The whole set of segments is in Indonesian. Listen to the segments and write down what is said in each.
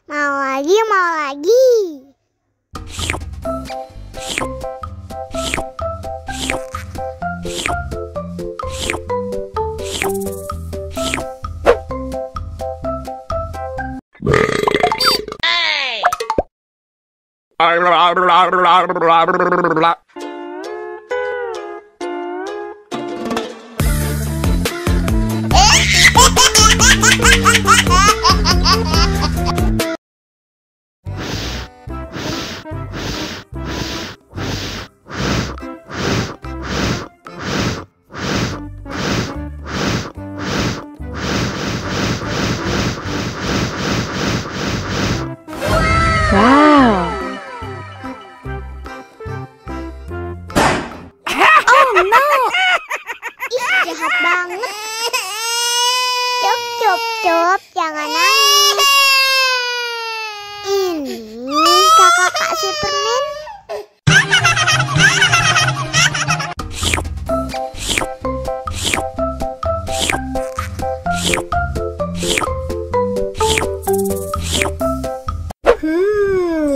Mau lagi, mau lagi. Wow. Oh no. Ih, jahat banget. Cup, jangan nangis. Ini kakak kasih permen.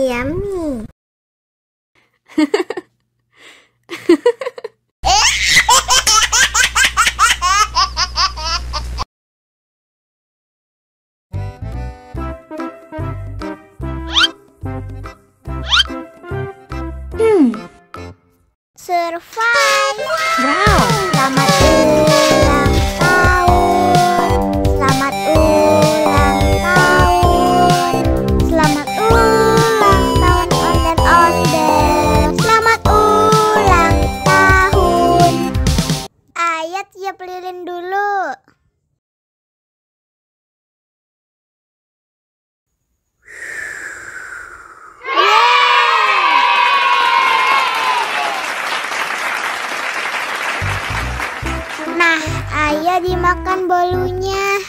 Yummy. Survive. Wow. Selamat ulang tahun. Selamat ulang tahun. Selamat ulang tahun ondel-ondel. Selamat ulang tahun. Ayat tiup lilin dulu. Nah, ayah dimakan bolunya.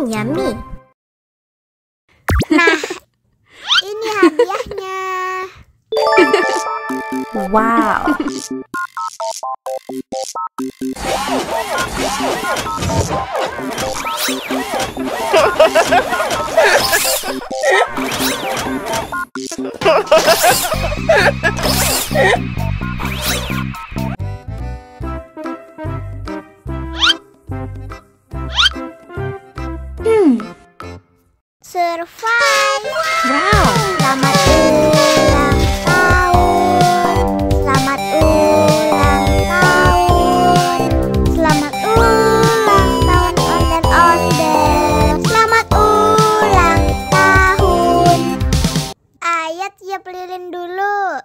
Yummy. Nah, ini hadiahnya. Wow. Survive. Wow. Selamat ulang tahun. Selamat ulang tahun. Selamat ulang tahun ondel-ondel. Selamat ulang tahun. Ayat tiup lilin dulu.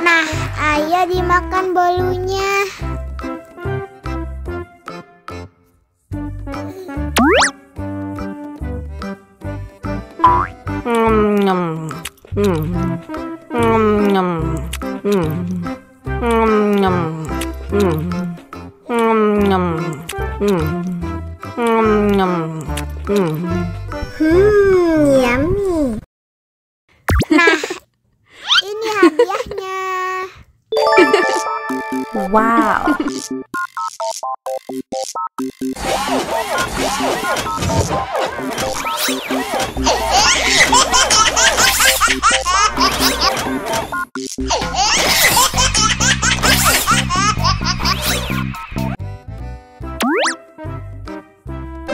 Nah, ayah dimakan bolunya. Yummy. Nah, ini hadiahnya. Wow.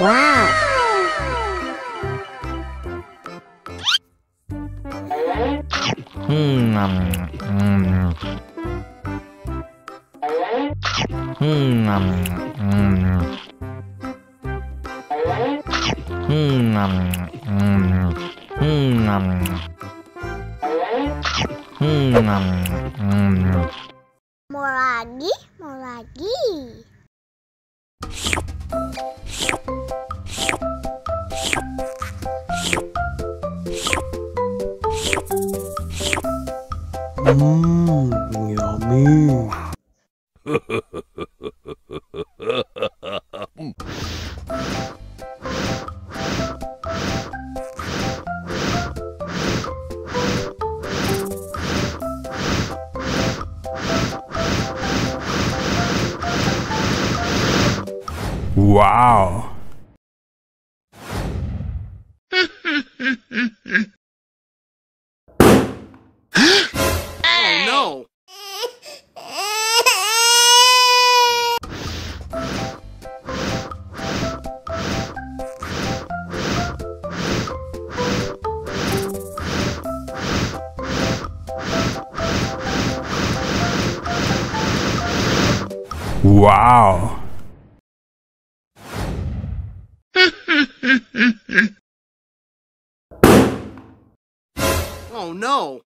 Wow. Mau lagi, mau lagi. Yummy. Wow. Oh no. Wow. Oh no.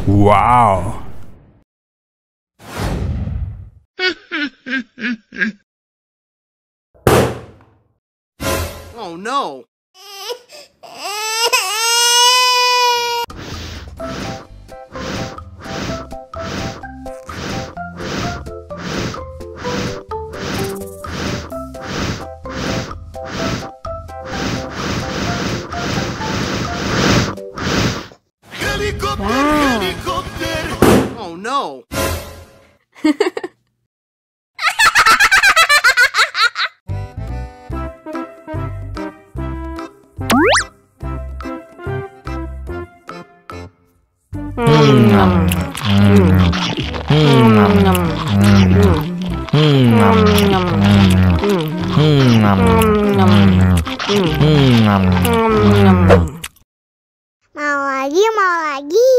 Wow. Oh no. Helicopter, Wow. helicopter. Oh no. Mau lagi, mau lagi.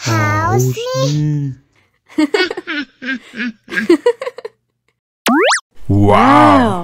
Haus nih. Wow.